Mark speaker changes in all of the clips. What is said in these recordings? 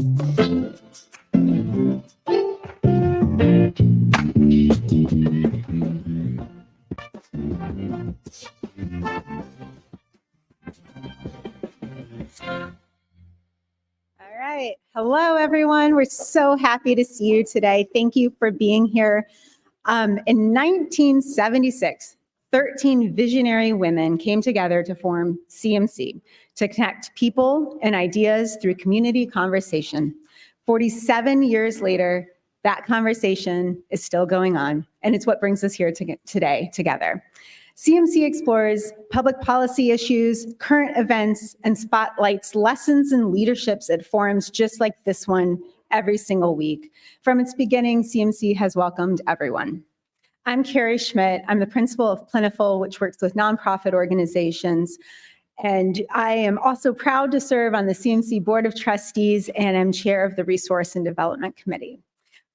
Speaker 1: All right. Hello, everyone. We're so happy to see you today. Thank you for being here. In 1976, 13 visionary women came together to form CMC, to connect people and ideas through community conversation. 47 years later, that conversation is still going on, and it's what brings us here today together. CMC explores public policy issues, current events, and spotlights lessons and leaderships at forums just like this one every single week. From its beginning, CMC has welcomed everyone. I'm Carrie Schmidt. I'm the principal of Plentiful, which works with nonprofit organizations. And I am also proud to serve on the CMC Board of Trustees and am chair of the Resource and Development Committee.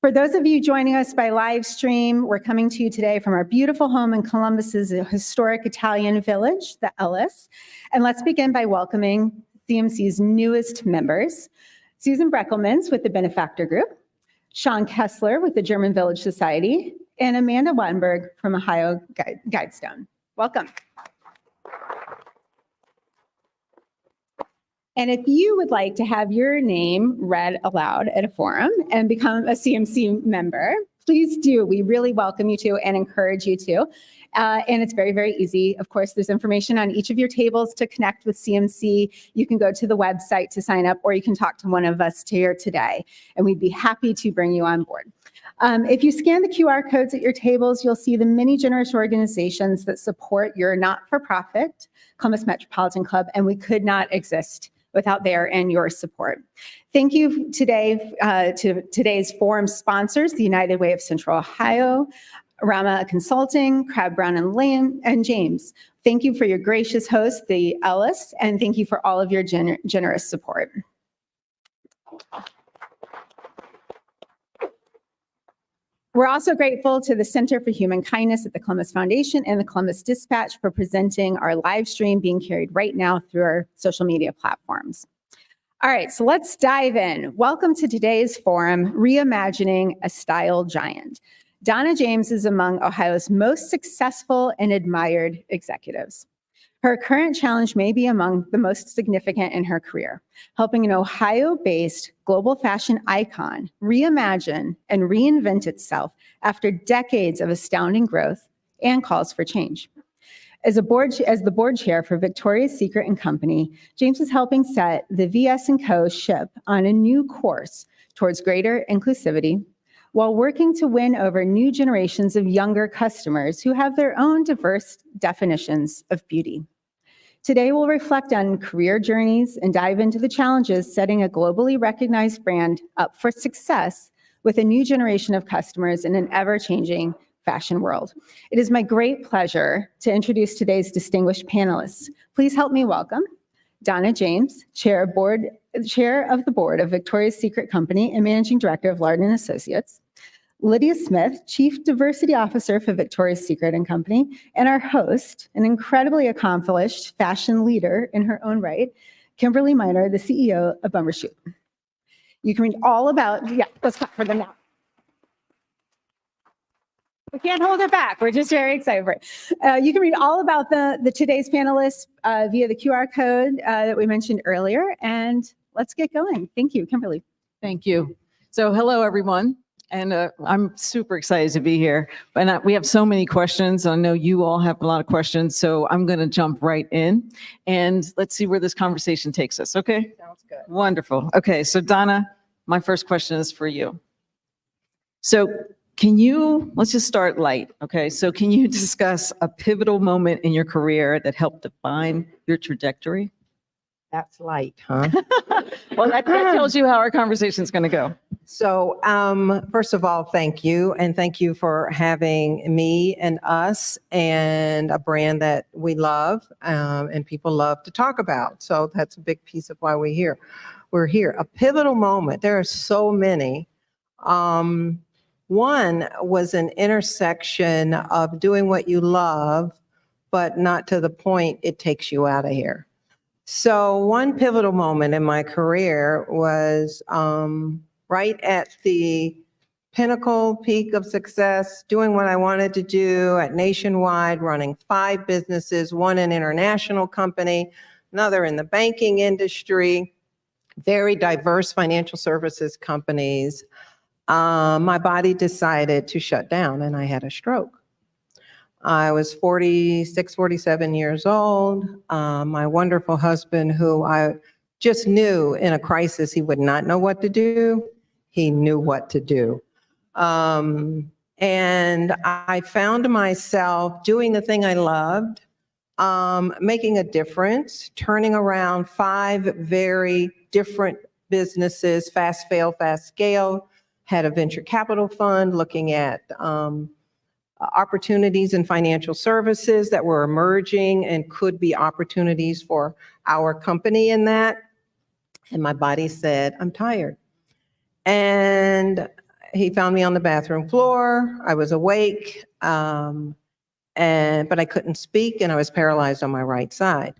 Speaker 1: For those of you joining us by live stream, we're coming to you today from our beautiful home in Columbus's historic Italian village, the Ellis. And let's begin by welcoming CMC's newest members, Susan Breckelmans with the Benefactor Group, Sean Kessler with the German Village Society, and Amanda Wattenberg from Ohio Guidestone. Welcome. And if you would like to have your name read aloud at a forum and become a CMC member, please do. We really welcome you to and encourage you to. And it's very, very easy. Of course, there's information on each of your tables to connect with CMC. You can go to the website to sign up, or you can talk to one of us here today, and we'd be happy to bring you on board. If you scan the QR codes at your tables, you'll see the many generous organizations that support your not-for-profit Columbus Metropolitan Club, and we could not exist without their and your support. Thank you today to today's forum sponsors, the United Way of Central Ohio, Rama Consulting, Crabb Brown and James. Thank you for your gracious host, the Ellis, and thank you for all of your generous support. We're also grateful to the Center for Human Kindness at the Columbus Foundation and the Columbus Dispatch for presenting our live stream being carried right now through our social media platforms. All right, so let's dive in. Welcome to today's forum, Reimagining a Style Giant. Donna James is among Ohio's most successful and admired executives. Her current challenge may be among the most significant in her career, helping an Ohio-based global fashion icon reimagine and reinvent itself after decades of astounding growth and calls for change. As the board chair for Victoria's Secret & Company, James is helping set the VS&Co ship on a new course towards greater inclusivity, while working to win over new generations of younger customers who have their own diverse definitions of beauty. Today, we'll reflect on career journeys and dive into the challenges setting a globally recognized brand up for success with a new generation of customers in an ever-changing fashion world. It is my great pleasure to introduce today's distinguished panelists. Please help me welcome Donna James, Chair of the Board of Victoria's Secret Company and Managing Director of Lardon & Associates, Lydia Smith, Chief Diversity Officer for Victoria's Secret & Company, and our host, an incredibly accomplished fashion leader in her own right, Kimberly Minor, the CEO of Bumbershoot. You can read all about, let's clap for them now. We can't hold it back. We're just very excited for it. You can read all about the today's panelists via the QR code that we mentioned earlier. And let's get going. Thank you, Kimberly.
Speaker 2: Thank you. So hello, everyone. And I'm super excited to be here. And we have so many questions. I know you all have a lot of questions. So I'm going to jump right in. And let's see where this conversation takes us. Okay?
Speaker 3: Sounds good.
Speaker 2: Wonderful. Okay. So Donna, my first question is for you. So let's just start light, okay? So can you discuss a pivotal moment in your career that helped define your trajectory?
Speaker 3: That's light, huh?
Speaker 2: Well, that tells you how our conversation is going to go.
Speaker 3: So first of all, thank you. And thank you for having me and us and a brand that we love and people love to talk about. So that's a big piece of why we're here. A pivotal moment. There are so many. One was an intersection of doing what you love, but not to the point it takes you out of here. So one pivotal moment in my career was right at the pinnacle peak of success, doing what I wanted to do at Nationwide, running 5 businesses, one an international company, another in the banking industry, very diverse financial services companies. My body decided to shut down and I had a stroke. I was 46, 47 years old. My wonderful husband, who I just knew in a crisis he would not know what to do, he knew what to do. And I found myself doing the thing I loved, making a difference, turning around 5 very different businesses, fast fail, fast scale, had a venture capital fund looking at opportunities in financial services that were emerging and could be opportunities for our company in that. And my body said, I'm tired. And he found me on the bathroom floor. I was awake, but I couldn't speak and I was paralyzed on my right side.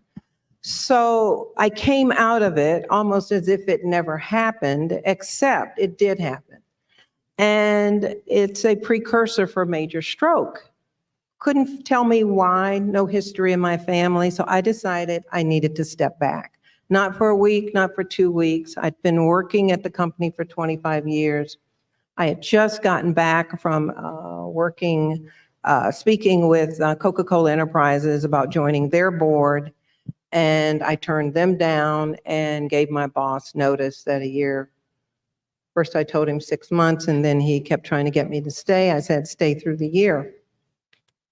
Speaker 3: So I came out of it almost as if it never happened, except it did happen. And it's a precursor for major stroke. Couldn't tell me why, no history in my family. So I decided I needed to step back. Not for a week, not for 2 weeks. I'd been working at the company for 25 years. I had just gotten back from speaking with Coca-Cola Enterprises about joining their board. And I turned them down and gave my boss notice that a year. First, I told him 6 months, and then he kept trying to get me to stay. I said, stay through the year.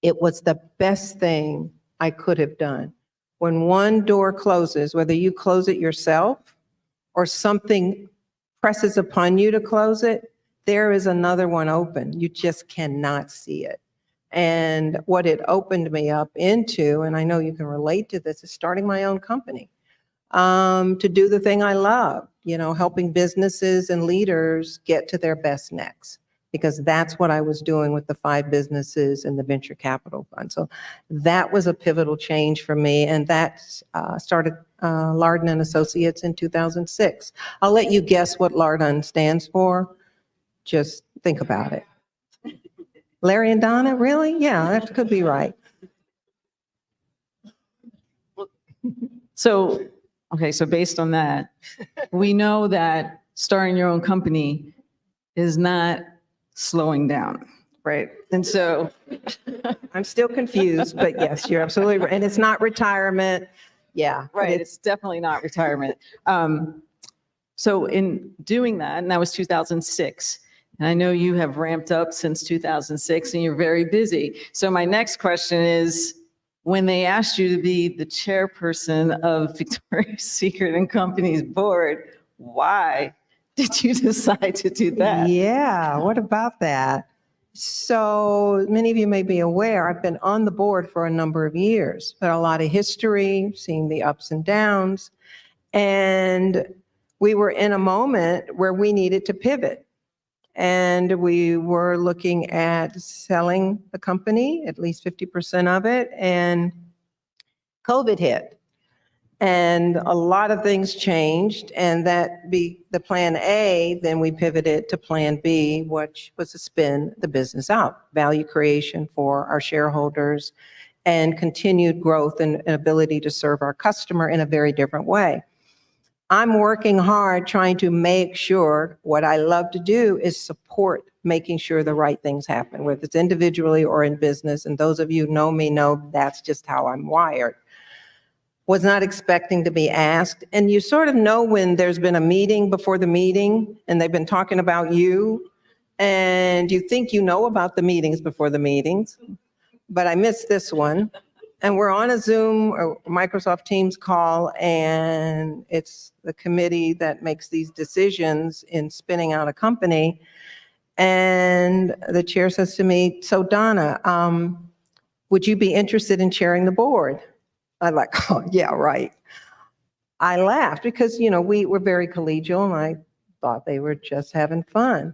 Speaker 3: It was the best thing I could have done. When one door closes, whether you close it yourself or something presses upon you to close it, there is another one open. You just cannot see it. And what it opened me up into, and I know you can relate to this, is starting my own company. To do the thing I love, helping businesses and leaders get to their best next, because that's what I was doing with the 5 businesses and the venture capital fund. So that was a pivotal change for me, and that started Lardon and Associates in 2006. I'll let you guess what Lardon stands for. Just think about it. Larry and Donna, really? Yeah, that could be right.
Speaker 2: So, okay, so based on that, we know that starting your own company is not slowing down, right? And so
Speaker 3: I'm still confused, but yes, you're absolutely right. And it's not retirement. Yeah.
Speaker 2: right, it's definitely not retirement. So in doing that, and that was 2006, and I know you have ramped up since 2006 and you're very busy. So my next question is, when they asked you to be the chairperson of Victoria's Secret and Company's board, why did you decide to do that?
Speaker 3: Yeah, what about that? So many of you may be aware, I've been on the board for a number of years, but a lot of history, seeing the ups and downs. And we were in a moment where we needed to pivot. And we were looking at selling the company, at least 50% of it, and COVID hit. And a lot of things changed, and that be the plan A, then we pivoted to plan B, which was to spin the business out, value creation for our shareholders, and continued growth and ability to serve our customer in a very different way. I'm working hard trying to make sure what I love to do is support making sure the right things happen, whether it's individually or in business. And those of you who know me know that's just how I'm wired. Was not expecting to be asked. And you sort of know when there's been a meeting before the meeting and they've been talking about you and you think you know about the meetings before the meetings, but I missed this one. And we're on a Zoom or Microsoft Teams call, and it's the committee that makes these decisions in spinning out a company. And the chair says to me, so Donna, would you be interested in chairing the board? I'm like, oh, yeah, right. I laughed because, we were very collegial and I thought they were just having fun.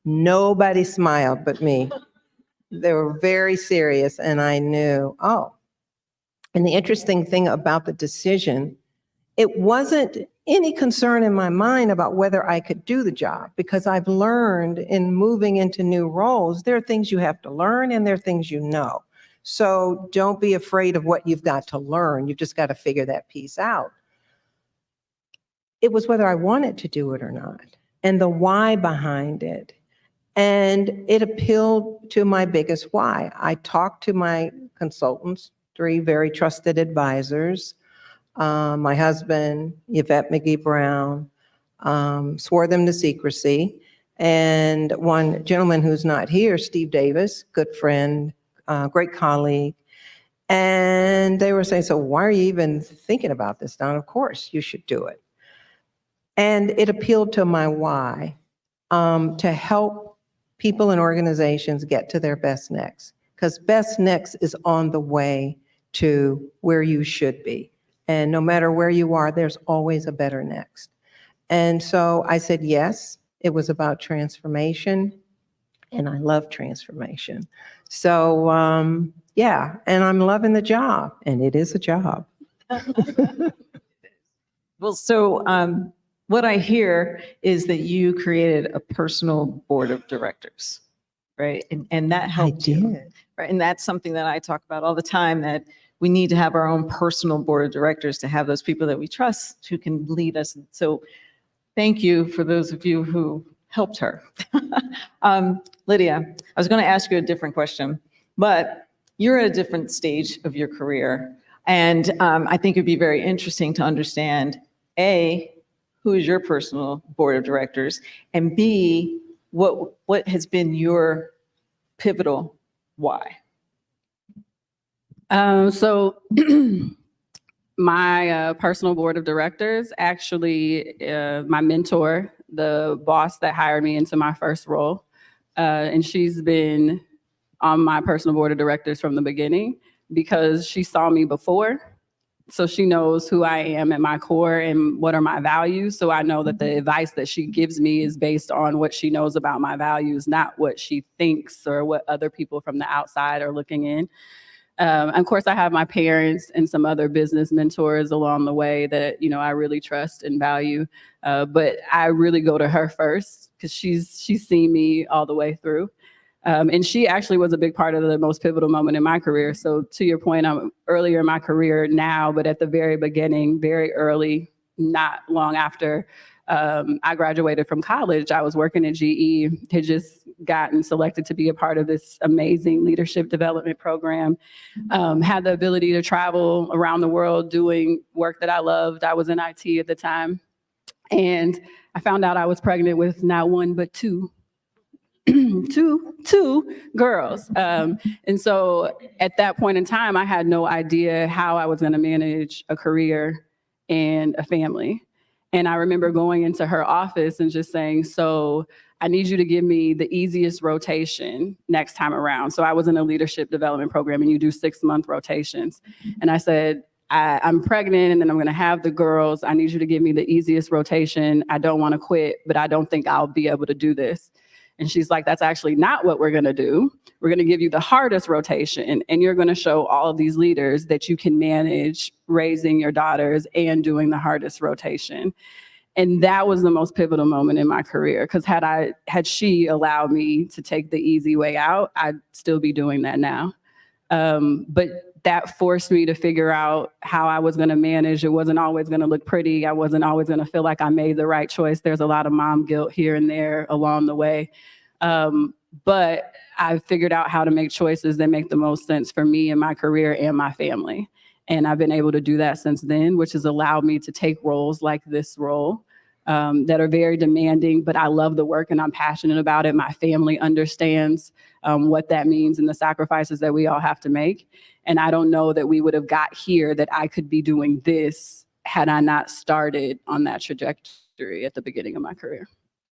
Speaker 3: Nobody smiled but me. They were very serious and I knew, oh. And the interesting thing about the decision it wasn't any concern in my mind about whether I could do the job, because I've learned in moving into new roles, there are things you have to learn and there are things you know. So don't be afraid of what you've got to learn. You've just got to figure that piece out. It was whether I wanted to do it or not, and the why behind it. And it appealed to my biggest why. I talked to my consultants, 3 very trusted advisors, my husband, Yvette McGee Brown, swore them to secrecy. And one gentleman who's not here, Steve Davis, good friend, great colleague. And they were saying, so why are you even thinking about this, Don? Of course, you should do it. And it appealed to my why, to help people and organizations get to their best next, because best next is on the way to where you should be. And no matter where you are, there's always a better next. And so I said, yes, it was about transformation, and I love transformation. So yeah, and I'm loving the job, and it is a job.
Speaker 2: Well, so what I hear is that you created a personal board of directors, right? And that helped you, right? And that's something that I talk about all the time, that we need to have our own personal board of directors, to have those people that we trust who can lead us. So thank you for those of you who helped her. Lydia, I was going to ask you a different question, but you're at a different stage of your career. And I think it'd be very interesting to understand, A, who is your personal board of directors, and B, what has been your pivotal why?
Speaker 4: So my personal board of directors, actually, my mentor, the boss that hired me into my first role, and she's been on my personal board of directors from the beginning because she saw me before. So she knows who I am at my core and what are my values. So I know that the advice that she gives me is based on what she knows about my values, not what she thinks or what other people from the outside are looking in. Of course, I have my parents and some other business mentors along the way that, you know, I really trust and value. But I really go to her first because she's seen me all the way through. And she actually was a big part of the most pivotal moment in my career. So to your point, I'm earlier in my career now, but at the very beginning, very early, not long after I graduated from college, I was working at GE, had just gotten selected to be a part of this amazing leadership development program, had the ability to travel around the world doing work that I loved. I was in IT at the time. And I found out I was pregnant with not one, but two girls. And so at that point in time, I had no idea how I was going to manage a career and a family. And I remember going into her office and just saying, so I need you to give me the easiest rotation next time around. So I was in a leadership development program and you do 6-month rotations. And I said, I'm pregnant and then I'm going to have the girls. I need you to give me the easiest rotation. I don't want to quit, but I don't think I'll be able to do this. And she's like, that's actually not what we're going to do. We're going to give you the hardest rotation, and you're going to show all of these leaders that you can manage raising your daughters and doing the hardest rotation. And that was the most pivotal moment in my career, because had she allowed me to take the easy way out, I'd still be doing that now. But that forced me to figure out how I was going to manage. It wasn't always going to look pretty. I wasn't always going to feel like I made the right choice. There's a lot of mom guilt here and there along the way. But I figured out how to make choices that make the most sense for me and my career and my family. And I've been able to do that since then, which has allowed me to take roles like this role that are very demanding, but I love the work and I'm passionate about it. My family understands what that means and the sacrifices that we all have to make. And I don't know that we would have got here, that I could be doing this had I not started on that trajectory at the beginning of my career.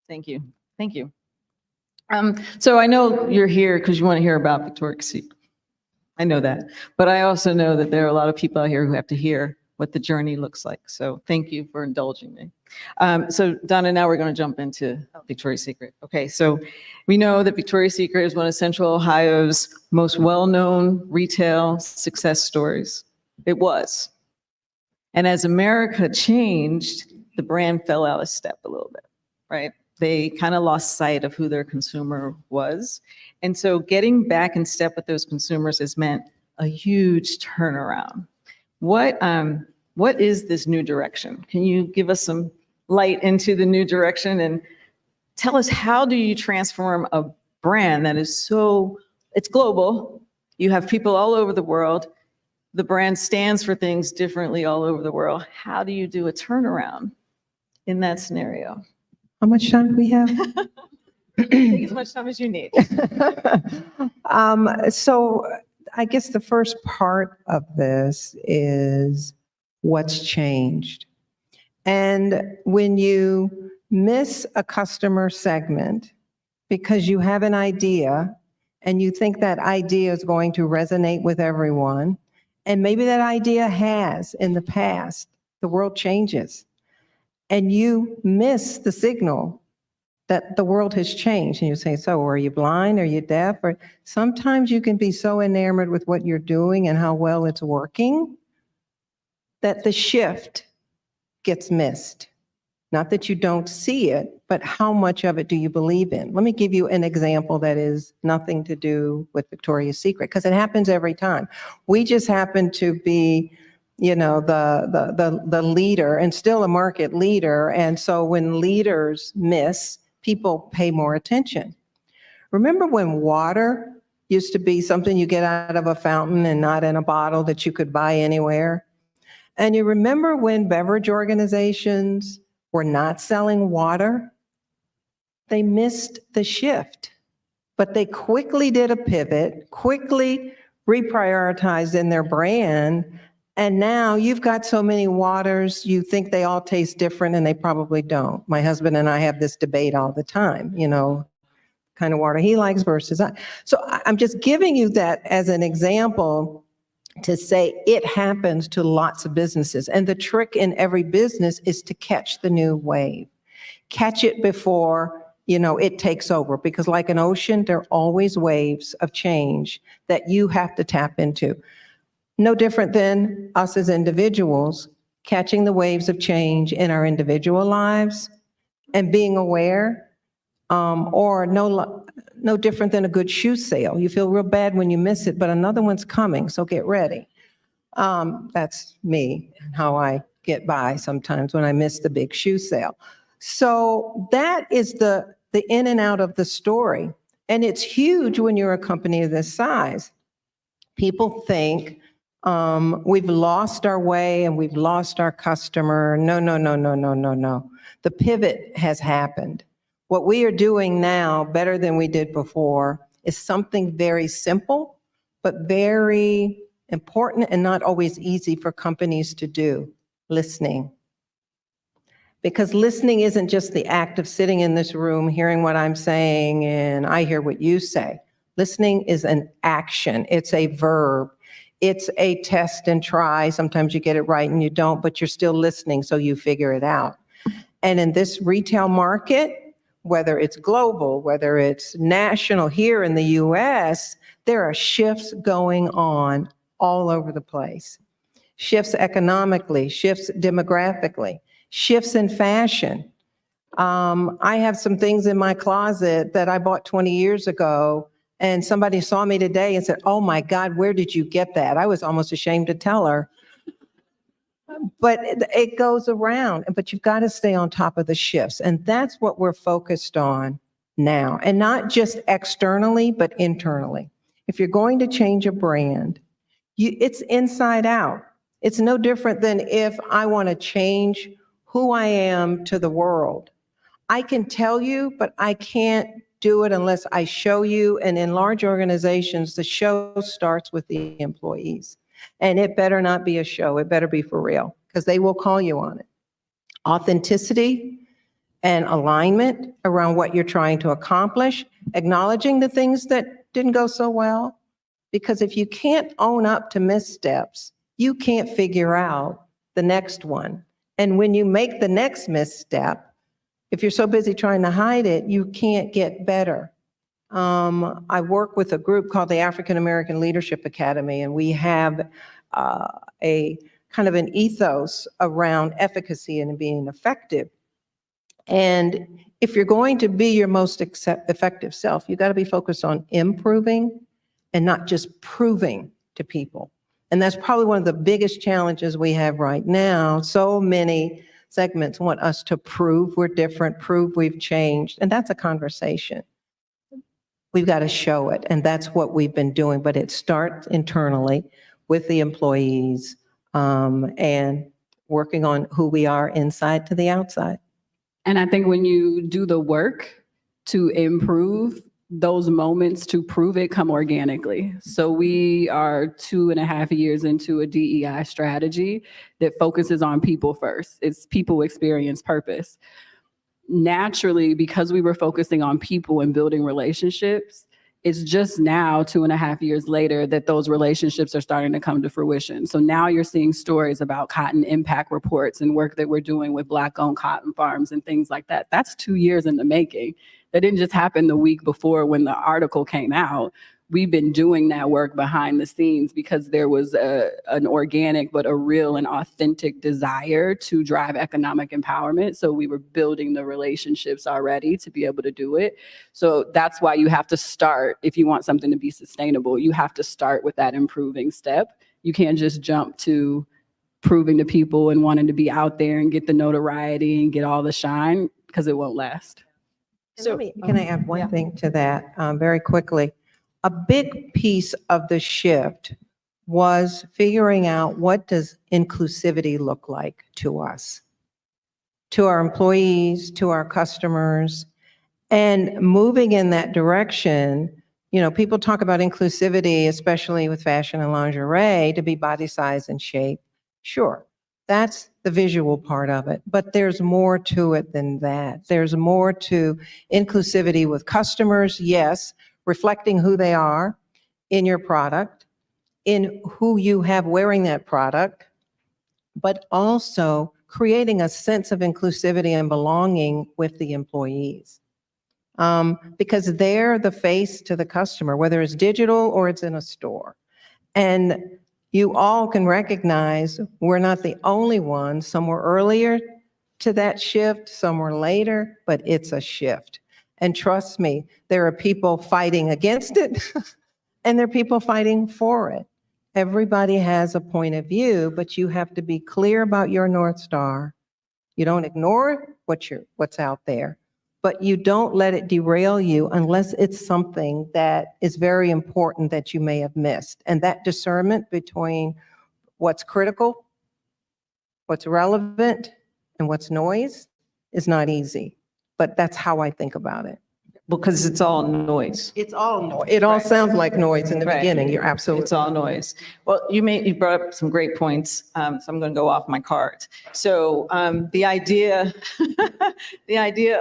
Speaker 2: Thank you. Thank you. So I know you're here because you want to hear about Victoria's Secret. I know that. But I also know that there are a lot of people out here who have to hear what the journey looks like. So thank you for indulging me. So Donna, now we're going to jump into Victoria's Secret. Okay, so we know that Victoria's Secret is one of Central Ohio's most well-known retail success stories. It was. And as America changed, the brand fell out of step a little bit, right? They kind of lost sight of who their consumer was. And so getting back in step with those consumers has meant a huge turnaround. What is this new direction? Can you give us some light into the new direction and tell us, how do you transform a brand that is it's global, you have people all over the world, the brand stands for things differently all over the world. How do you do a turnaround in that scenario?
Speaker 3: How much time do we have?
Speaker 2: Take as much time as you need.
Speaker 3: So I guess the first part of this is what's changed. And when you miss a customer segment because you have an idea and you think that idea is going to resonate with everyone, and maybe that idea has in the past, the world changes, and you miss the signal that the world has changed. And you say, so are you blind? Are you deaf? Or sometimes you can be so enamored with what you're doing and how well it's working that the shift gets missed. Not that you don't see it, but how much of it do you believe in? Let me give you an example that is nothing to do with Victoria's Secret, because it happens every time. We just happen to be, the leader and still a market leader. And so when leaders miss, people pay more attention. Remember when water used to be something you get out of a fountain and not in a bottle that you could buy anywhere? And you remember when beverage organizations were not selling water? They missed the shift, but they quickly did a pivot, quickly reprioritized in their brand. And now you've got so many waters, you think they all taste different, and they probably don't. My husband and I have this debate all the time, kind of water he likes versus I. So I'm just giving you that as an example to say it happens to lots of businesses. And the trick in every business is to catch the new wave. Catch it before, it takes over. Because like an ocean, there are always waves of change that you have to tap into. No different than us as individuals, catching the waves of change in our individual lives and being aware, or no different than a good shoe sale. You feel real bad when you miss it, but another one's coming, so get ready. That's me, how I get by sometimes when I miss the big shoe sale. So that is the in and out of the story. And it's huge when you're a company of this size. People think we've lost our way and we've lost our customer. No. The pivot has happened. What we are doing now, better than we did before, is something very simple, but very important and not always easy for companies to do: listening. Because listening isn't just the act of sitting in this room, hearing what I'm saying, and I hear what you say. Listening is an action. It's a verb. It's a test and try. Sometimes you get it right and you don't, but you're still listening, so you figure it out. And in this retail market, whether it's global, whether it's national, here in the US, there are shifts going on all over the place. Shifts economically, shifts demographically, shifts in fashion. I have some things in my closet that I bought 20 years ago, and somebody saw me today and said, "Oh my God, where did you get that?" I was almost ashamed to tell her. But it goes around, but you've got to stay on top of the shifts. And that's what we're focused on now. And not just externally, but internally. If you're going to change a brand, it's inside out. It's no different than if I want to change who I am to the world. I can tell you, but I can't do it unless I show you. And in large organizations, the show starts with the employees. And it better not be a show. It better be for real, because they will call you on it. Authenticity and alignment around what you're trying to accomplish, acknowledging the things that didn't go so well. Because if you can't own up to missteps, you can't figure out the next one. And when you make the next misstep, if you're so busy trying to hide it, you can't get better. I work with a group called the African American Leadership Academy, and we have a kind of an ethos around efficacy and being effective. And if you're going to be your most effective self, you got to be focused on improving and not just proving to people. And that's probably one of the biggest challenges we have right now. So many segments want us to prove we're different, prove we've changed, and that's a conversation. We've got to show it, and that's what we've been doing, but it starts internally with the employees and working on who we are inside to the outside.
Speaker 4: And I think when you do the work to improve, those moments to prove it come organically. So we are 2.5 years into a DEI strategy that focuses on people first. It's people, experience, purpose. Naturally, because we were focusing on people and building relationships, it's just now, 2.5 years later, that those relationships are starting to come to fruition. So now you're seeing stories about cotton impact reports and work that we're doing with Black-owned cotton farms and things like that. That's 2 years in the making. That didn't just happen the week before when the article came out. We've been doing that work behind the scenes because there was an organic but a real and authentic desire to drive economic empowerment. So we were building the relationships already to be able to do it. So that's why you have to start, if you want something to be sustainable, you have to start with that improving step. You can't just jump to proving to people and wanting to be out there and get the notoriety and get all the shine, because it won't last.
Speaker 3: So can I add one thing to that very quickly? A big piece of the shift was figuring out, what does inclusivity look like to us, to our employees, to our customers, and moving in that direction. You know, people talk about inclusivity, especially with fashion and lingerie, to be body size and shape. Sure, that's the visual part of it, but there's more to it than that. There's more to inclusivity with customers, yes, reflecting who they are in your product, in who you have wearing that product, but also creating a sense of inclusivity and belonging with the employees. Because they're the face to the customer, whether it's digital or it's in a store. And you all can recognize we're not the only ones. Some were earlier to that shift, some were later, but it's a shift. And trust me, there are people fighting against it and there are people fighting for it. Everybody has a point of view, but you have to be clear about your North Star. You don't ignore what's out there, but you don't let it derail you unless it's something that is very important that you may have missed. And that discernment between what's critical, what's relevant, and what's noise is not easy. But that's how I think about it.
Speaker 2: Because it's all noise.
Speaker 3: It's all noise. It all sounds like noise in the beginning. You're absolutely.
Speaker 2: It's all noise. Well, you brought up some great points, so I'm going to go off my cards. So the idea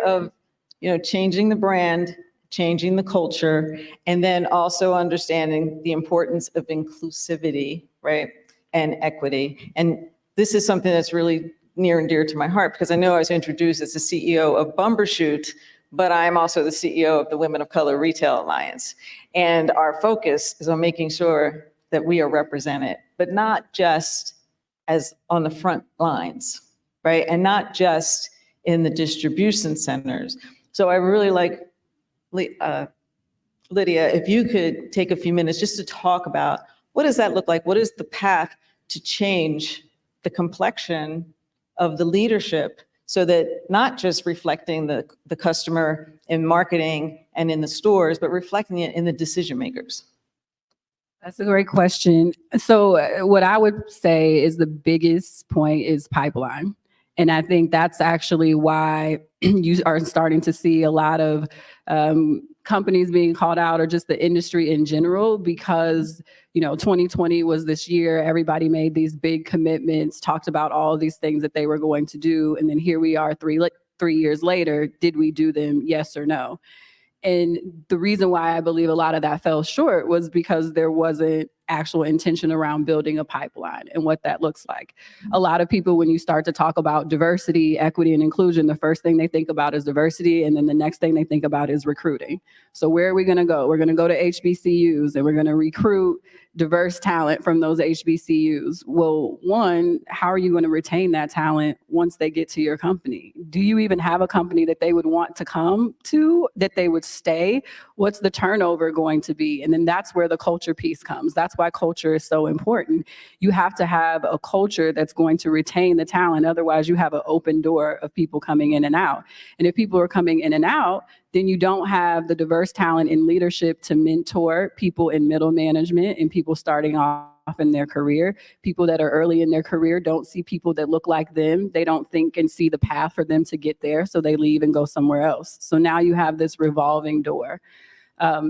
Speaker 2: of changing the brand, changing the culture, and then also understanding the importance of inclusivity, right, and equity. And this is something that's really near and dear to my heart, because I know I was introduced as the CEO of Bumbershoot, but I'm also the CEO of the Women of Color Retail Alliance. And our focus is on making sure that we are represented, but not just as on the front lines, right? And not just in the distribution centers. So I really like, Lydia, if you could take a few minutes just to talk about, what does that look like? What is the path to change the complexion of the leadership, so that not just reflecting the customer in marketing and in the stores, but reflecting it in the decision makers?
Speaker 4: That's a great question. So what I would say is the biggest point is pipeline. And I think that's actually why you are starting to see a lot of companies being called out, or just the industry in general, because 2020 was this year. Everybody made these big commitments, talked about all these things that they were going to do, and then here we are 3 years later. Did we do them? Yes or no? And the reason why I believe a lot of that fell short was because there wasn't actual intention around building a pipeline and what that looks like. A lot of people, when you start to talk about diversity, equity, and inclusion, the first thing they think about is diversity, and then the next thing they think about is recruiting. So where are we going to go? We're going to go to HBCUs, and we're going to recruit diverse talent from those HBCUs. Well, one, how are you going to retain that talent once they get to your company? Do you even have a company that they would want to come to, that they would stay? What's the turnover going to be? And then that's where the culture piece comes. That's why culture is so important. You have to have a culture that's going to retain the talent. Otherwise, you have an open door of people coming in and out. And if people are coming in and out, then you don't have the diverse talent in leadership to mentor people in middle management and people starting off in their career. People that are early in their career don't see people that look like them. They don't think and see the path for them to get there, so they leave and go somewhere else. So now you have this revolving door.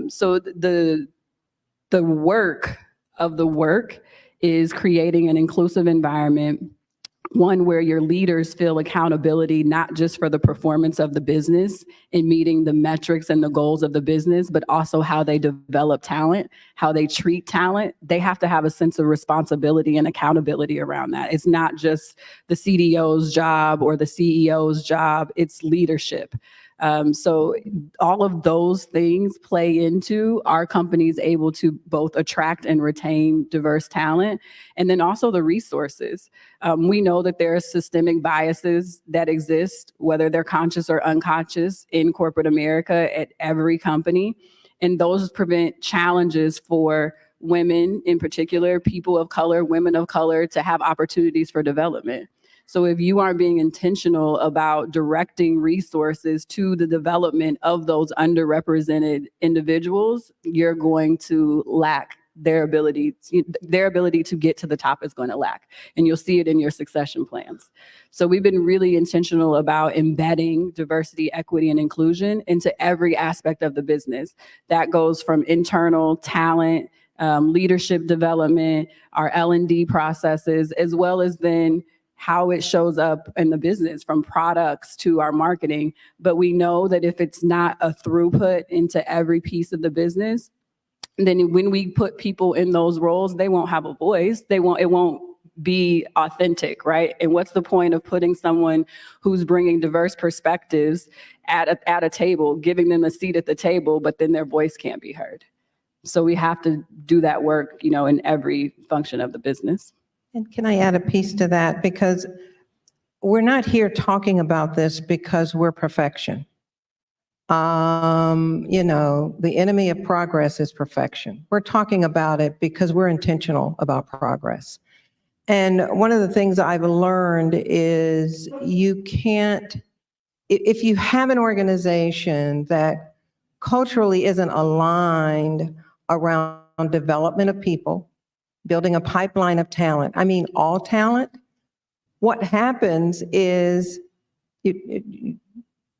Speaker 4: So the work of the work is creating an inclusive environment, one where your leaders feel accountability, not just for the performance of the business and meeting the metrics and the goals of the business, but also how they develop talent, how they treat talent. They have to have a sense of responsibility and accountability around that. It's not just the CDO's job or the CEO's job, it's leadership. So all of those things play into our companies able to both attract and retain diverse talent, and then also the resources. We know that there are systemic biases that exist, whether they're conscious or unconscious, in corporate America at every company, and those prevent challenges for women in particular, people of color, women of color, to have opportunities for development. So if you aren't being intentional about directing resources to the development of those underrepresented individuals, you're going to lack their ability to get to the top is going to lack. And you'll see it in your succession plans. So we've been really intentional about embedding diversity, equity, and inclusion into every aspect of the business. That goes from internal talent, leadership development, our L&D processes, as well as then how it shows up in the business, from products to our marketing. But we know that if it's not a throughput into every piece of the business, then when we put people in those roles, they won't have a voice. It won't be authentic, right? And what's the point of putting someone who's bringing diverse perspectives at a table, giving them a seat at the table, but then their voice can't be heard? So we have to do that work, in every function of the business.
Speaker 3: And can I add a piece to that? Because we're not here talking about this because we're perfection. The enemy of progress is perfection. We're talking about it because we're intentional about progress. And one of the things I've learned is you can't, if you have an organization that culturally isn't aligned around development of people, building a pipeline of talent, I mean all talent, what happens is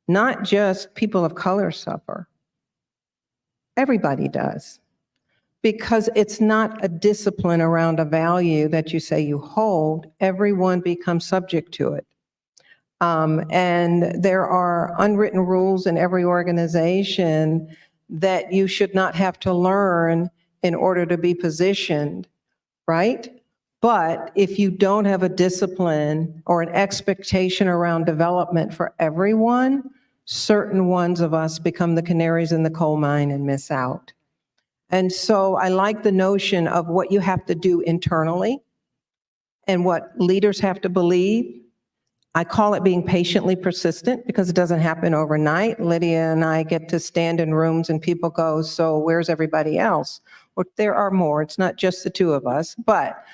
Speaker 3: not just people of color suffer. Everybody does. Because it's not a discipline around a value that you say you hold, everyone becomes subject to it. And there are unwritten rules in every organization that you should not have to learn in order to be positioned, right? But if you don't have a discipline or an expectation around development for everyone, certain ones of us become the canaries in the coal mine and miss out. And so I like the notion of what you have to do internally and what leaders have to believe. I call it being patiently persistent because it doesn't happen overnight. Lydia and I get to stand in rooms and people go, so where's everybody else? Well, there are more. It's not just the two of us, but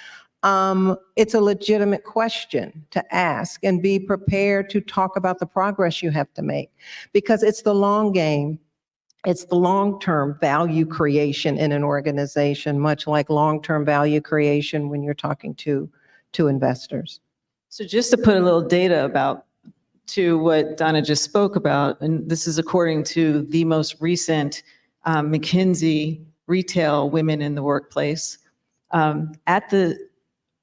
Speaker 3: it's a legitimate question to ask, and be prepared to talk about the progress you have to make, because it's the long game. It's the long-term value creation in an organization, much like long-term value creation when you're talking to investors.
Speaker 2: So just to put a little data to what Donna just spoke about, and this is according to the most recent McKinsey Retail Women in the Workplace, at the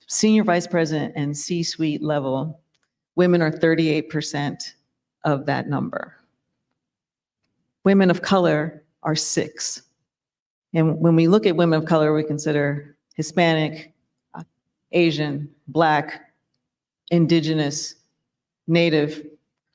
Speaker 2: senior vice president and C-suite level, women are 38% of that number. Women of color are 6%. And when we look at women of color, we consider Hispanic, Asian, Black, Indigenous, Native.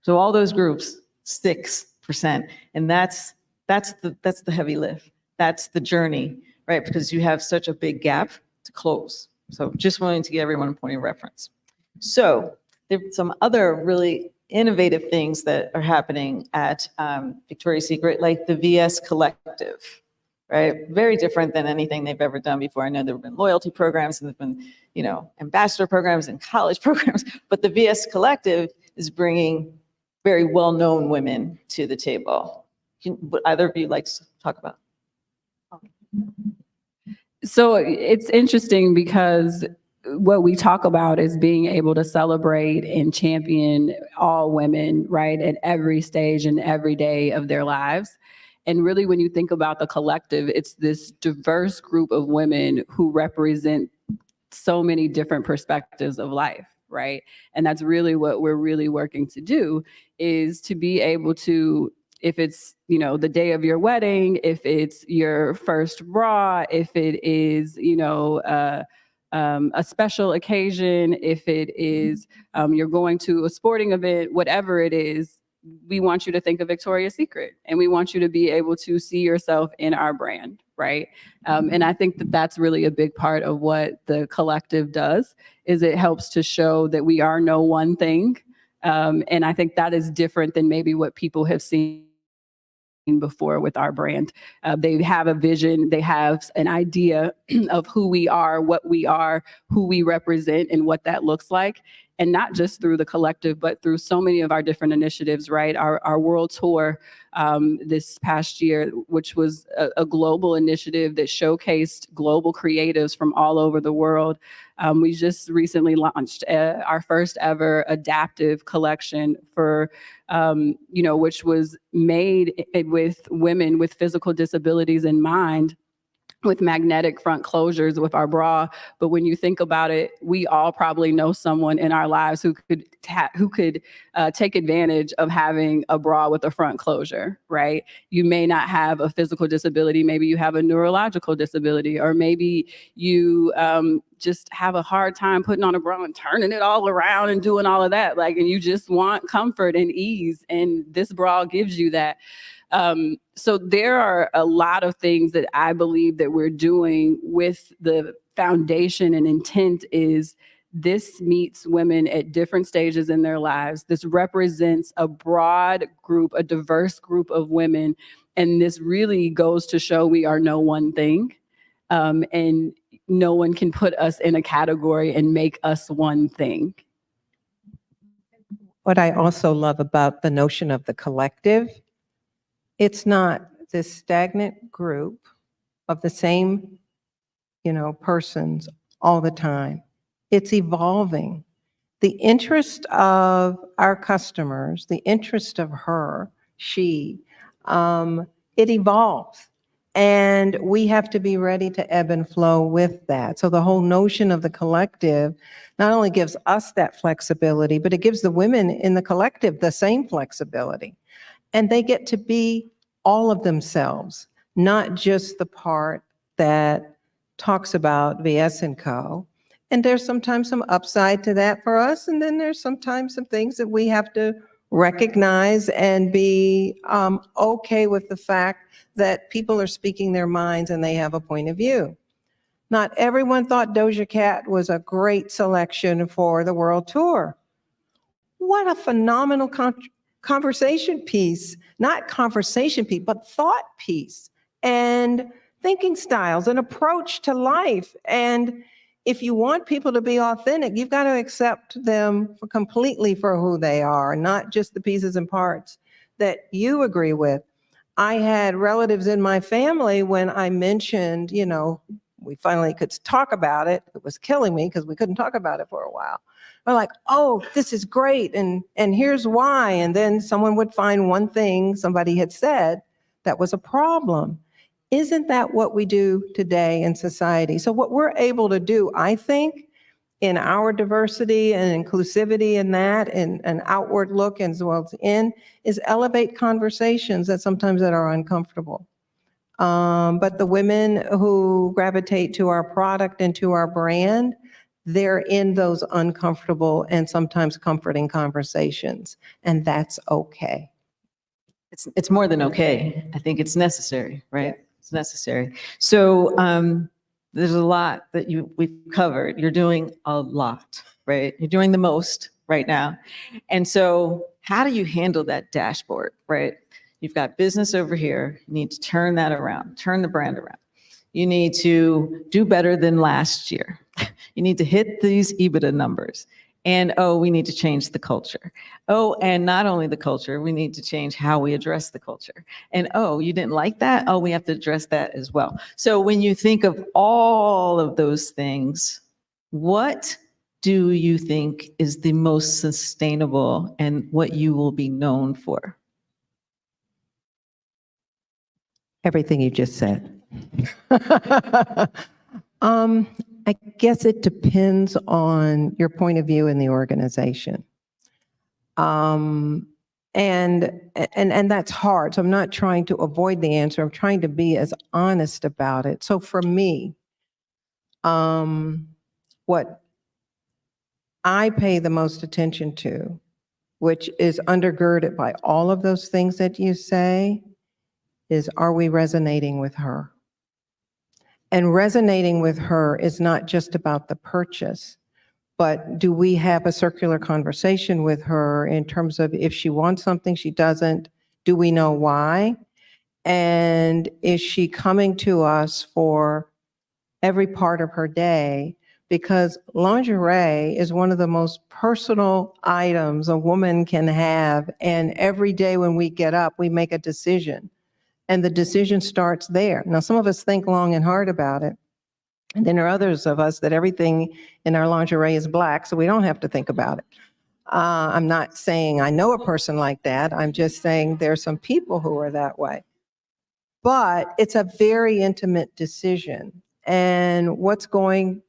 Speaker 2: So all those groups, 6%. And that's the heavy lift. That's the journey, right? Because you have such a big gap to close. So just wanting to give everyone a point of reference. So there are some other really innovative things that are happening at Victoria's Secret, like the VS Collective, right? Very different than anything they've ever done before. I know there have been loyalty programs and there've been, ambassador programs and college programs, but the VS Collective is bringing very well-known women to the table. Would either of you like to talk about?
Speaker 4: So it's interesting because what we talk about is being able to celebrate and champion all women, right, at every stage and every day of their lives. And really, when you think about the collective, it's this diverse group of women who represent so many different perspectives of life, right? And that's really what we're really working to do, is to be able to, if it's, the day of your wedding, if it's your first bra, if it is, a special occasion, if it is you're going to a sporting event, whatever it is, we want you to think of Victoria's Secret, and we want you to be able to see yourself in our brand, right? And I think that that's really a big part of what the collective does, is it helps to show that we are no one thing. And I think that is different than maybe what people have seen before with our brand. They have a vision, they have an idea of who we are, what we are, who we represent, and what that looks like. And not just through the collective, but through so many of our different initiatives, right? Our world tour this past year, which was a global initiative that showcased global creatives from all over the world. We just recently launched our first ever adaptive collection for, which was made with women with physical disabilities in mind, with magnetic front closures with our bra. But when you think about it, we all probably know someone in our lives who could take advantage of having a bra with a front closure, right? You may not have a physical disability, maybe you have a neurological disability, or maybe you just have a hard time putting on a bra and turning it all around and doing all of that, and you just want comfort and ease, and this bra gives you that. So there are a lot of things that I believe that we're doing with the foundation and intent is this meets women at different stages in their lives. This represents a broad group, a diverse group of women. And this really goes to show we are no one thing. And no one can put us in a category and make us one thing.
Speaker 3: What I also love about the notion of the collective, it's not this stagnant group of the same, persons all the time. It's evolving. The interest of our customers, the interest of her, she, it evolves. And we have to be ready to ebb and flow with that. So the whole notion of the collective not only gives us that flexibility, but it gives the women in the collective the same flexibility. And they get to be all of themselves, not just the part that talks about VS&Co. And there's sometimes some upside to that for us. And then there's sometimes some things that we have to recognize and be okay with the fact that people are speaking their minds and they have a point of view. Not everyone thought Doja Cat was a great selection for the world tour. What a phenomenal conversation piece, not conversation piece, but thought piece and thinking styles and approach to life. And if you want people to be authentic, you've got to accept them completely for who they are, not just the pieces and parts that you agree with. I had relatives in my family when I mentioned, we finally could talk about it. It was killing me because we couldn't talk about it for a while. We're like, oh, this is great. And here's why. And then someone would find one thing somebody had said that was a problem. Isn't that what we do today in society? So what we're able to do, I think, in our diversity and inclusivity in that, and an outward look as well as in, is elevate conversations that sometimes that are uncomfortable. But the women who gravitate to our product and to our brand, they're in those uncomfortable and sometimes comforting conversations, and that's okay.
Speaker 2: It's more than okay. I think it's necessary, right? It's necessary. So there's a lot that we've covered. You're doing a lot, right? You're doing the most right now. And so how do you handle that dashboard, right? You've got business over here. You need to turn that around, turn the brand around. You need to do better than last year. You need to hit these EBITDA numbers. And oh, we need to change the culture. Oh, and not only the culture, we need to change how we address the culture. And oh, you didn't like that? Oh, we have to address that as well. So when you think of all of those things, what do you think is the most sustainable and what you will be known for?
Speaker 3: Everything you just said. I guess it depends on your point of view in the organization. And that's hard. So I'm not trying to avoid the answer. I'm trying to be as honest about it. So for me, what I pay the most attention to, which is undergirded by all of those things that you say, is, are we resonating with her? And resonating with her is not just about the purchase, but do we have a circular conversation with her in terms of if she wants something, she doesn't, do we know why? And is she coming to us for every part of her day? Because lingerie is one of the most personal items a woman can have. And every day when we get up, we make a decision. And the decision starts there. Now, some of us think long and hard about it. And then there are others of us that everything in our lingerie is black, so we don't have to think about it. I'm not saying I know a person like that. I'm just saying there are some people who are that way. But it's a very intimate decision. And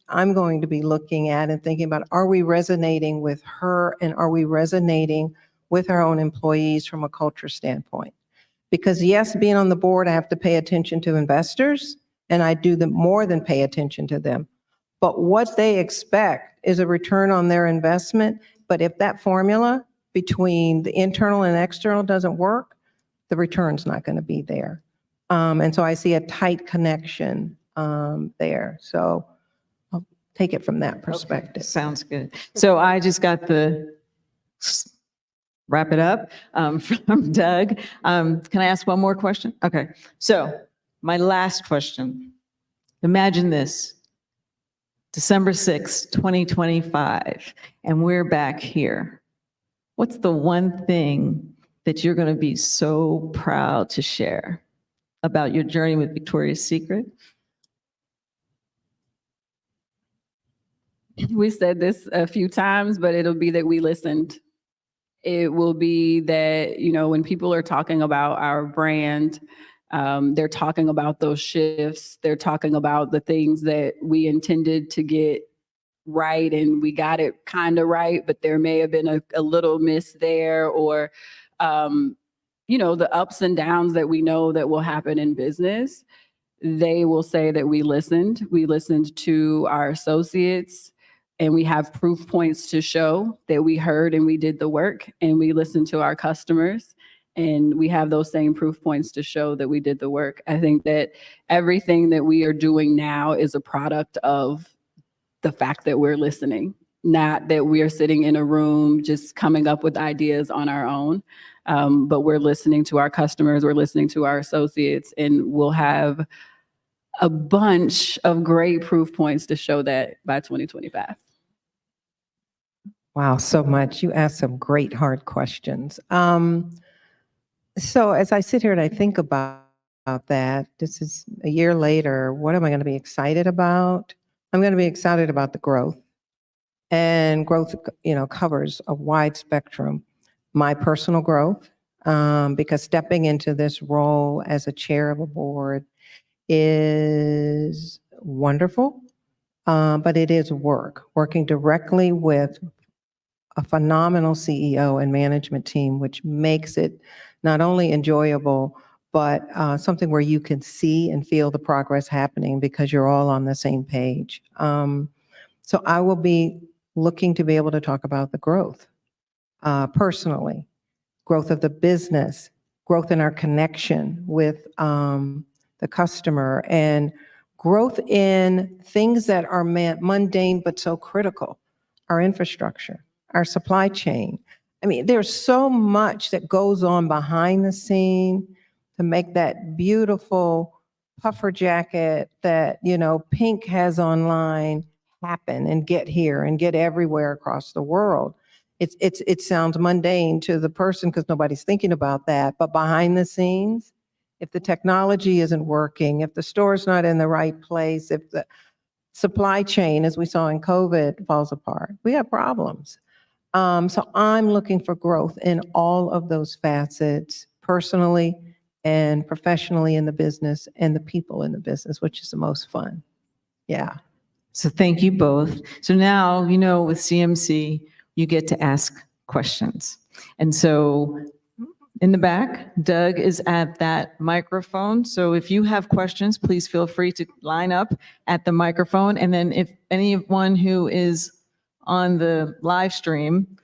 Speaker 3: I'm going to be looking at and thinking about, are we resonating with her and are we resonating with our own employees from a culture standpoint? Because yes, being on the board, I have to pay attention to investors, and I do more than pay attention to them. But what they expect is a return on their investment. But if that formula between the internal and external doesn't work, the return's not going to be there. And so I see a tight connection there. So I'll take it from that perspective.
Speaker 2: Okay, sounds good. So I just got wrap it up from Doug. Can I ask one more question? Okay. So my last question, imagine this, December 6th, 2025, and we're back here. What's the one thing that you're going to be so proud to share about your journey with Victoria's Secret?
Speaker 4: We said this a few times, but it'll be that we listened. It will be that, when people are talking about our brand, they're talking about those shifts. They're talking about the things that we intended to get right, and we got it kind of right, but there may have been a little miss there, or, the ups and downs that we know that will happen in business. They will say that we listened. We listened to our associates, and we have proof points to show that we heard and we did the work, and we listened to our customers, and we have those same proof points to show that we did the work. I think that everything that we are doing now is a product of the fact that we're listening, not that we are sitting in a room just coming up with ideas on our own, but we're listening to our customers, we're listening to our associates, and we'll have a bunch of great proof points to show that by 2025.
Speaker 3: Wow, so much. You asked some great hard questions. So as I sit here and I think about that, this is a year later, what am I going to be excited about? I'm going to be excited about the growth. And growth, covers a wide spectrum. My personal growth, because stepping into this role as a chair of a board is wonderful, but it is working directly with a phenomenal CEO and management team, which makes it not only enjoyable, but something where you can see and feel the progress happening because you're all on the same page. So I will be looking to be able to talk about the growth personally, growth of the business, growth in our connection with the customer, and growth in things that are mundane but so critical, our infrastructure, our supply chain. I mean, there's so much that goes on behind the scene to make that beautiful puffer jacket that, Pink has online happen and get here and get everywhere across the world. It sounds mundane to the person because nobody's thinking about that, but behind the scenes, if the technology isn't working, if the store's not in the right place, if the supply chain, as we saw in COVID, falls apart, we have problems. So I'm looking for growth in all of those facets, personally and professionally in the business, and the people in the business, which is the most fun. Yeah.
Speaker 2: So thank you both. So now, with CMC, you get to ask questions. And so in the back, Doug is at that microphone. So if you have questions, please feel free to line up at the microphone. And then if anyone who is on the live stream,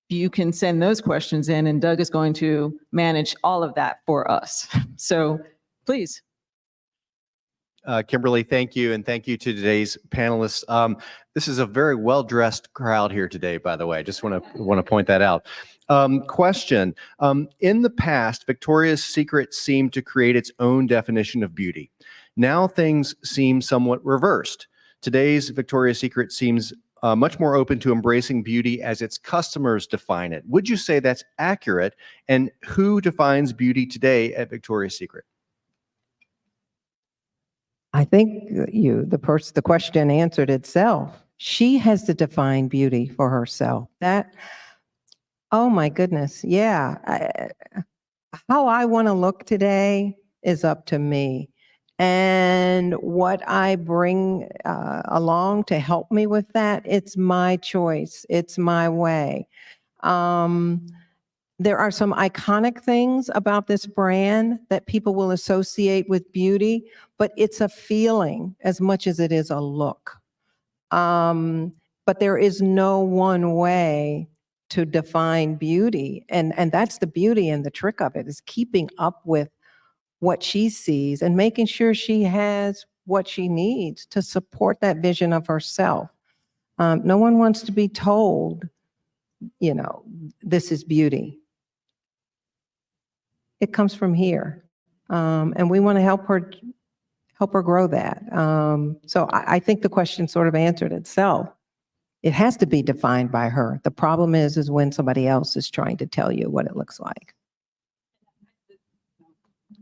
Speaker 2: you can send those questions in, and Doug is going to manage all of that for us. So please.
Speaker 5: Kimberly, thank you. And thank you to today's panelists. This is a very well-dressed crowd here today, by the way. I just want to point that out. Question. In the past, Victoria's Secret seemed to create its own definition of beauty. Now things seem somewhat reversed. Today's Victoria's Secret seems much more open to embracing beauty as its customers define it. Would you say that's accurate? And who defines beauty today at Victoria's Secret?
Speaker 3: I think the question answered itself. She has to define beauty for herself. Oh my goodness, yeah. How I want to look today is up to me. And what I bring along to help me with that, it's my choice. It's my way. There are some iconic things about this brand that people will associate with beauty, but it's a feeling as much as it is a look. But there is no one way to define beauty. And that's the beauty and the trick of it, is keeping up with what she sees and making sure she has what she needs to support that vision of herself. No one wants to be told, this is beauty. It comes from here. And we want to help her grow that. So I think the question sort of answered itself. It has to be defined by her. The problem is when somebody else is trying to tell you what it looks like.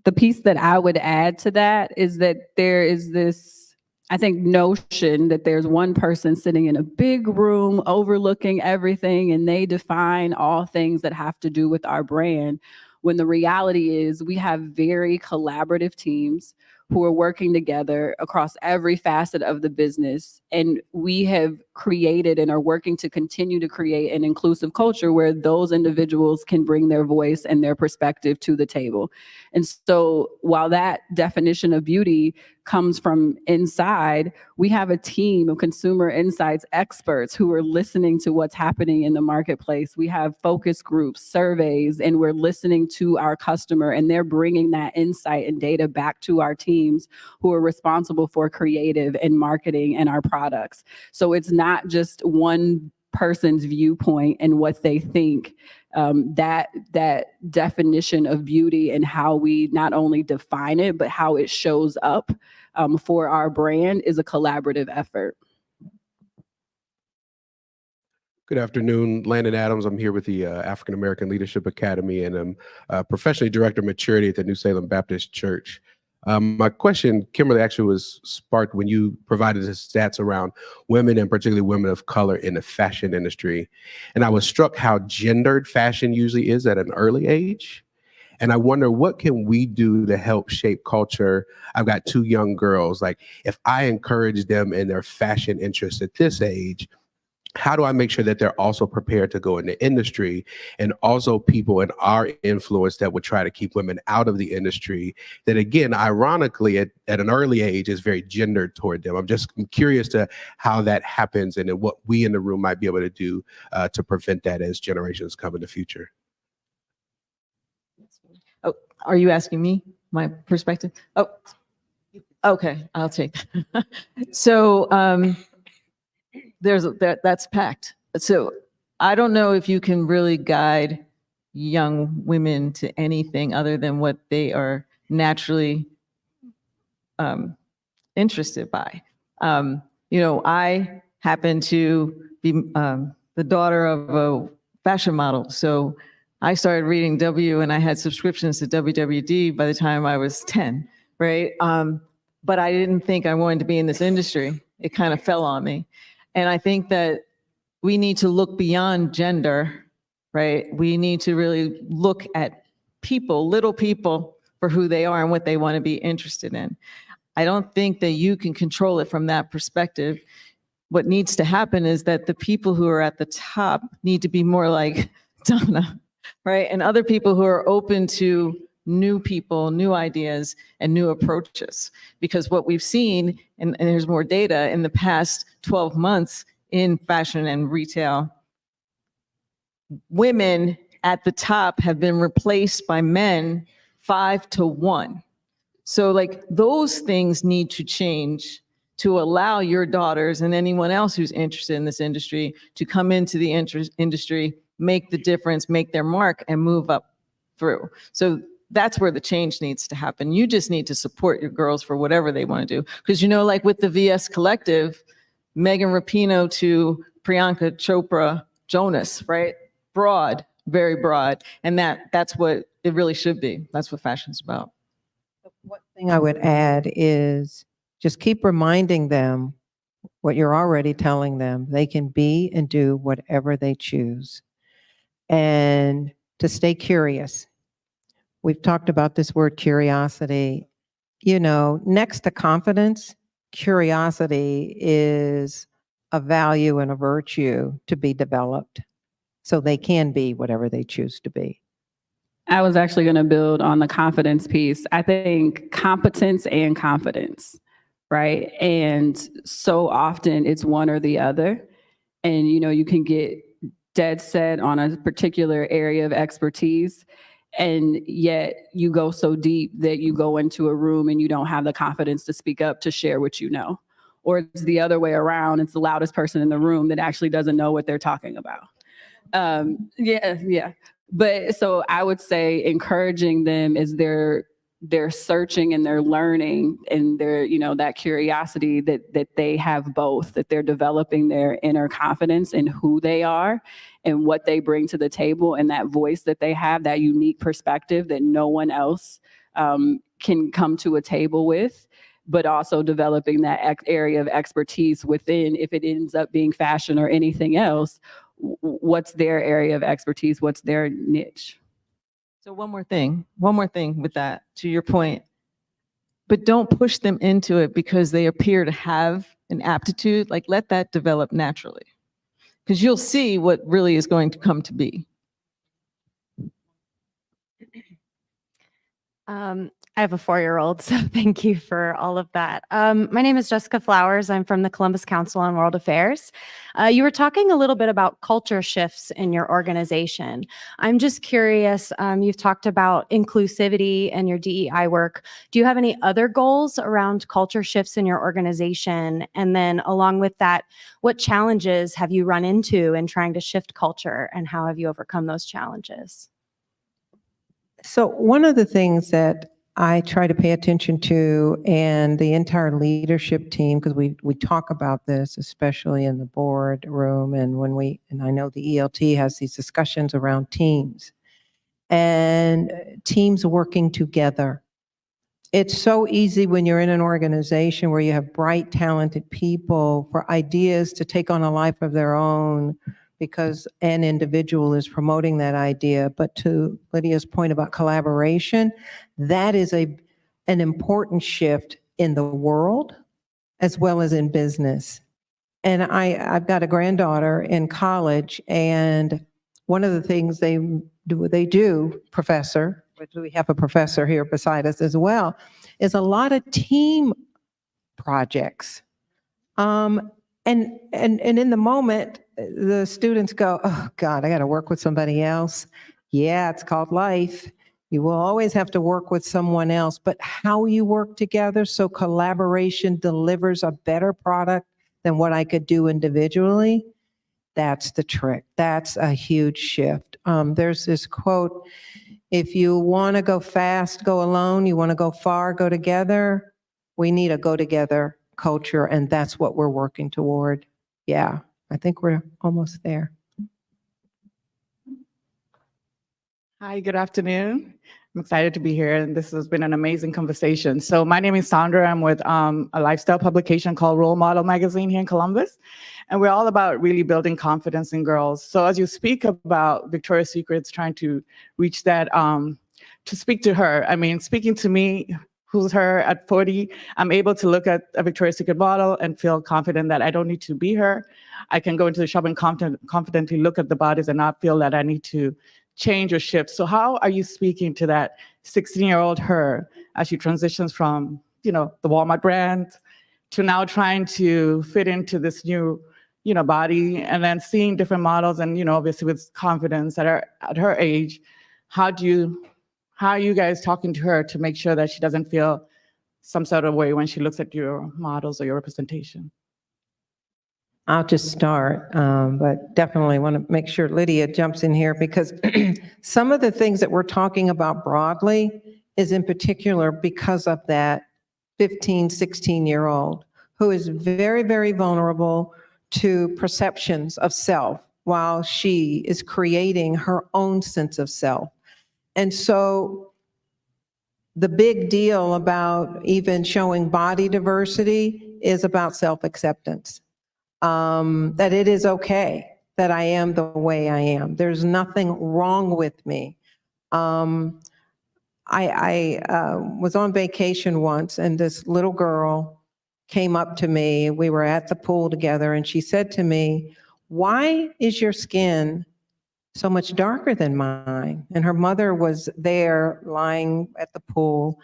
Speaker 4: The piece that I would add to that is that there is this, I think, notion that there's one person sitting in a big room overlooking everything and they define all things that have to do with our brand, when the reality is we have very collaborative teams who are working together across every facet of the business. And we have created and are working to continue to create an inclusive culture where those individuals can bring their voice and their perspective to the table. And so while that definition of beauty comes from inside, we have a team of consumer insights experts who are listening to what's happening in the marketplace. We have focus groups, surveys, and we're listening to our customer, and they're bringing that insight and data back to our teams who are responsible for creative and marketing and our products. So it's not just one person's viewpoint and what they think. That definition of beauty and how we not only define it, but how it shows up for our brand is a collaborative effort.
Speaker 6: Good afternoon, Landon Adams. I'm here with the African American Leadership Academy, and I'm professionally director of maturity at the New Salem Baptist Church. My question, Kimberly, actually was sparked when you provided the stats around women, and particularly women of color in the fashion industry. And I was struck how gendered fashion usually is at an early age. And I wonder, what can we do to help shape culture? I've got 2 young girls. Like, if I encourage them in their fashion interests at this age, how do I make sure that they're also prepared to go in the industry, and also people in our influence that would try to keep women out of the industry that, again, ironically, at an early age is very gendered toward them. I'm curious to how that happens and then what we in the room might be able to do to prevent that as generations come in the future.
Speaker 2: Oh, are you asking me my perspective? Oh, okay, I'll take that. So that's packed. So I don't know if you can really guide young women to anything other than what they are naturally interested by. I happen to be the daughter of a fashion model. So I started reading W and I had subscriptions to WWD by the time I was 10, right? But I didn't think I wanted to be in this industry. It kind of fell on me. And I think that we need to look beyond gender, right? We need to really look at people, little people, for who they are and what they want to be interested in. I don't think that you can control it from that perspective. What needs to happen is that the people who are at the top need to be more like Donna, right? And other people who are open to new people, new ideas, and new approaches. Because what we've seen, and there's more data, in the past 12 months in fashion and retail, women at the top have been replaced by men 5-1. So like those things need to change to allow your daughters and anyone else who's interested in this industry to come into the industry, make the difference, make their mark, and move up through. So that's where the change needs to happen. You just need to support your girls for whatever they want to do. Because like with the VS Collective, Megan Rapinoe to Priyanka Chopra Jonas, right? Broad, very broad. And that's what it really should be. That's what fashion's about.
Speaker 3: One thing I would add is just keep reminding them what you're already telling them. They can be and do whatever they choose. And to stay curious. We've talked about this word curiosity. Next to confidence, curiosity is a value and a virtue to be developed so they can be whatever they choose to be.
Speaker 4: I was actually going to build on the confidence piece. I think competence and confidence, right? And so often it's one or the other. And, you can get dead set on a particular area of expertise, and yet you go so deep that you go into a room and you don't have the confidence to speak up, to share what you know. Or it's the other way around. It's the loudest person in the room that actually doesn't know what they're talking about. Yeah. But so I would say encouraging them as they're searching and they're learning and they're, that curiosity that they have both, that they're developing their inner confidence in who they are and what they bring to the table, and that voice that they have, that unique perspective that no one else can come to a table with, but also developing that area of expertise within, if it ends up being fashion or anything else, what's their area of expertise, what's their niche.
Speaker 2: So one more thing with that, to your point, but don't push them into it because they appear to have an aptitude. Like, let that develop naturally, because you'll see what really is going to come to be.
Speaker 7: I have a 4-year-old, so thank you for all of that. My name is Jessica Flowers. I'm from the Columbus Council on World Affairs. You were talking a little bit about culture shifts in your organization. I'm just curious, you've talked about inclusivity and your DEI work. Do you have any other goals around culture shifts in your organization? And then along with that, what challenges have you run into in trying to shift culture, and how have you overcome those challenges?
Speaker 3: So one of the things that I try to pay attention to, and the entire leadership team, because we talk about this, especially in the board room, and I know the ELT has these discussions around teams and teams working together. It's so easy when you're in an organization where you have bright, talented people for ideas to take on a life of their own because an individual is promoting that idea. But to Lydia's point about collaboration, that is an important shift in the world as well as in business. And I've got a granddaughter in college, and one of the things they do, professor, which we have a professor here beside us as well, is a lot of team projects. And in the moment, the students go, oh God, I got to work with somebody else. Yeah, it's called life. You will always have to work with someone else, but how you work together so collaboration delivers a better product than what I could do individually, that's the trick. That's a huge shift. There's this quote, if you want to go fast, go alone. You want to go far, go together. We need a go together culture, and that's what we're working toward. Yeah, I think we're almost there.
Speaker 8: Hi, good afternoon. I'm excited to be here, and this has been an amazing conversation. So my name is Sandra. I'm with a lifestyle publication called Role Model Magazine here in Columbus, and we're all about really building confidence in girls. So as you speak about Victoria's Secret's trying to reach that, to speak to her, I mean, speaking to me, who's her at 40, I'm able to look at a Victoria's Secret model and feel confident that I don't need to be her. I can go into the shop and confidently look at the bodies and not feel that I need to change or shift. So how are you speaking to that 16-year-old her as she transitions from, the Walmart brand to now trying to fit into this new, body, and then seeing different models and, obviously with confidence at her age, how are you guys talking to her to make sure that she doesn't feel some sort of way when she looks at your models or your representation?
Speaker 3: I'll just start, but definitely want to make sure Lydia jumps in here, because some of the things that we're talking about broadly is in particular because of that 15, 16-year-old who is very, very vulnerable to perceptions of self while she is creating her own sense of self. And so the big deal about even showing body diversity is about self-acceptance. That it is okay that I am the way I am. There's nothing wrong with me. I was on vacation once, and this little girl came up to me. We were at the pool together, and she said to me, "Why is your skin so much darker than mine?" And her mother was there lying at the pool.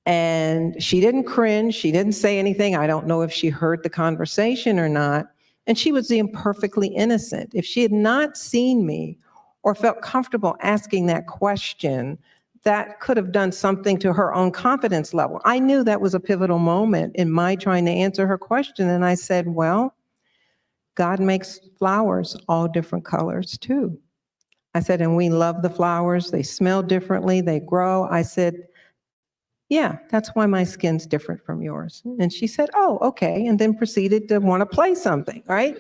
Speaker 3: And she didn't cringe. She didn't say anything. I don't know if she heard the conversation or not. And she was being perfectly innocent. If she had not seen me or felt comfortable asking that question, that could have done something to her own confidence level. I knew that was a pivotal moment in my trying to answer her question. And I said, well, God makes flowers all different colors too. I said, and we love the flowers. They smell differently. They grow. I said, yeah, that's why my skin's different from yours. And she said, oh, okay. And then proceeded to want to play something, right?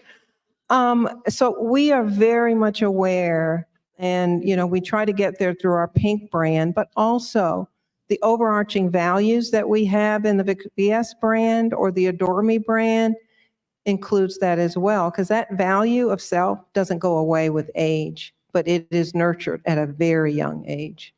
Speaker 3: So we are very much aware, and, we try to get there through our pink brand, but also the overarching values that we have in the VS brand or the Adore Me brand includes that as well, because that value of self doesn't go away with age, but it is nurtured at a very young age.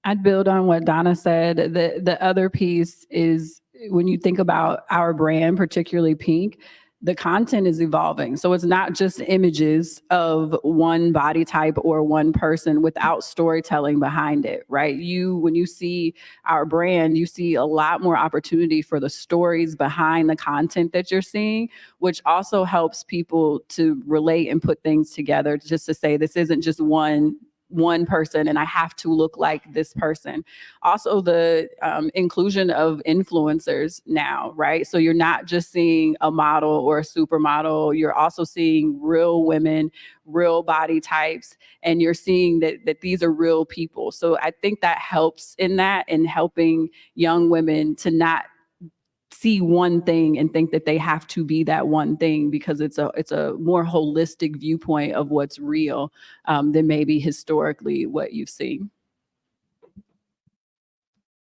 Speaker 4: I'd build on what Donna said. The other piece is when you think about our brand, particularly pink, the content is evolving. So it's not just images of one body type or one person without storytelling behind it, right? When you see our brand, you see a lot more opportunity for the stories behind the content that you're seeing, which also helps people to relate and put things together, just to say this isn't just one person and I have to look like this person. Also the inclusion of influencers now, right? So you're not just seeing a model or a supermodel, you're also seeing real women, real body types, and you're seeing that these are real people. So I think that helps in that, and helping young women to not see one thing and think that they have to be that one thing, because it's a more holistic viewpoint of what's real than maybe historically what you've seen.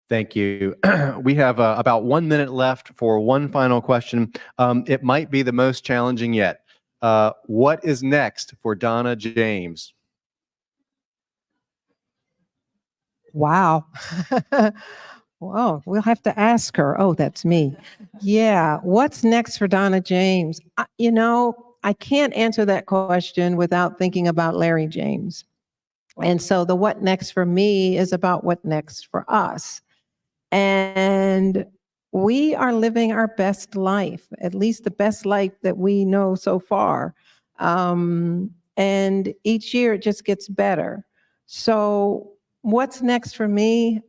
Speaker 5: Thank you. We have about 1 minute left for one final question. It might be the most challenging yet. What is next for Donna James?
Speaker 3: Wow. Well, we'll have to ask her. Oh, that's me. Yeah. What's next for Donna James? I can't answer that question without thinking about Larry James. And so the what next for me is about what next for us. And we are living our best life, at least the best life that we know so far. And each year it just gets better. So what's next for me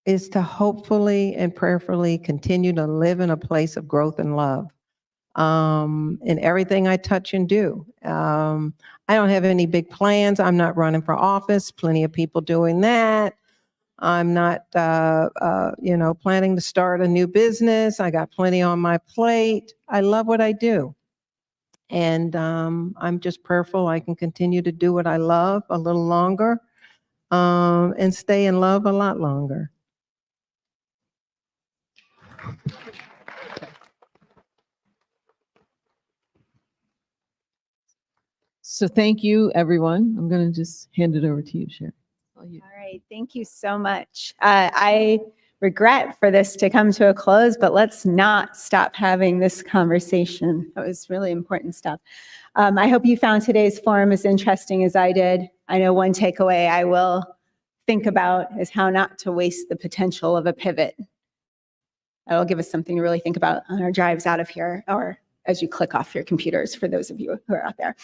Speaker 3: is to hopefully and prayerfully continue to live in a place of growth and love in everything I touch and do. I don't have any big plans. I'm not running for office. Plenty of people doing that. I'm not, planning to start a new business. I got plenty on my plate. I love what I do. And I'm just prayerful I can continue to do what I love a little longer and stay in love a lot longer.
Speaker 2: So thank you, everyone. I'm going to just hand it over to you, Sherry.
Speaker 1: All right, thank you so much. I regret for this to come to a close, but let's not stop having this conversation. That was really important stuff. I hope you found today's forum as interesting as I did. I know one takeaway I will think about is how not to waste the potential of a pivot. That'll give us something to really think about on our drives out of here, or as you click off your computers, for those of you who are out there.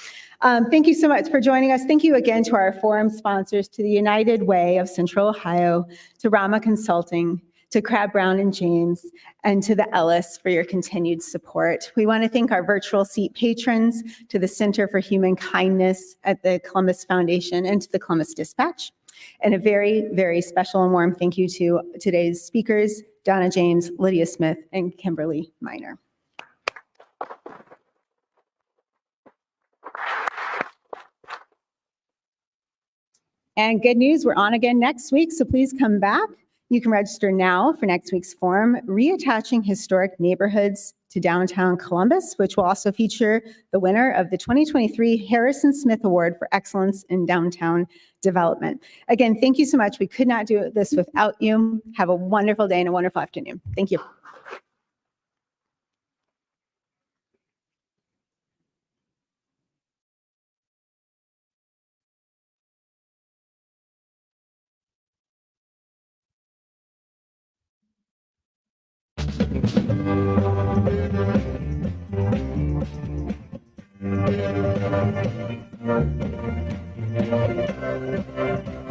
Speaker 1: Thank you so much for joining us. Thank you again to our forum sponsors, to the United Way of Central Ohio, to Rama Consulting, to Crabb Brown and James, and to the Ellis for your continued support. We want to thank our virtual seat patrons, to the Center for Human Kindness at the Columbus Foundation, and to the Columbus Dispatch. And a very, very special and warm thank you to today's speakers, Donna James, Lydia Smith, and Kimberly Minor. And good news, we're on again next week, so please come back. You can register now for next week's forum, Reattaching Historic Neighborhoods to Downtown Columbus, which will also feature the winner of the 2023 Harrison Smith Award for Excellence in Downtown Development. Again, thank you so much. We could not do this without you. Have a wonderful day and a wonderful afternoon. Thank you.
Speaker 9: Thank you.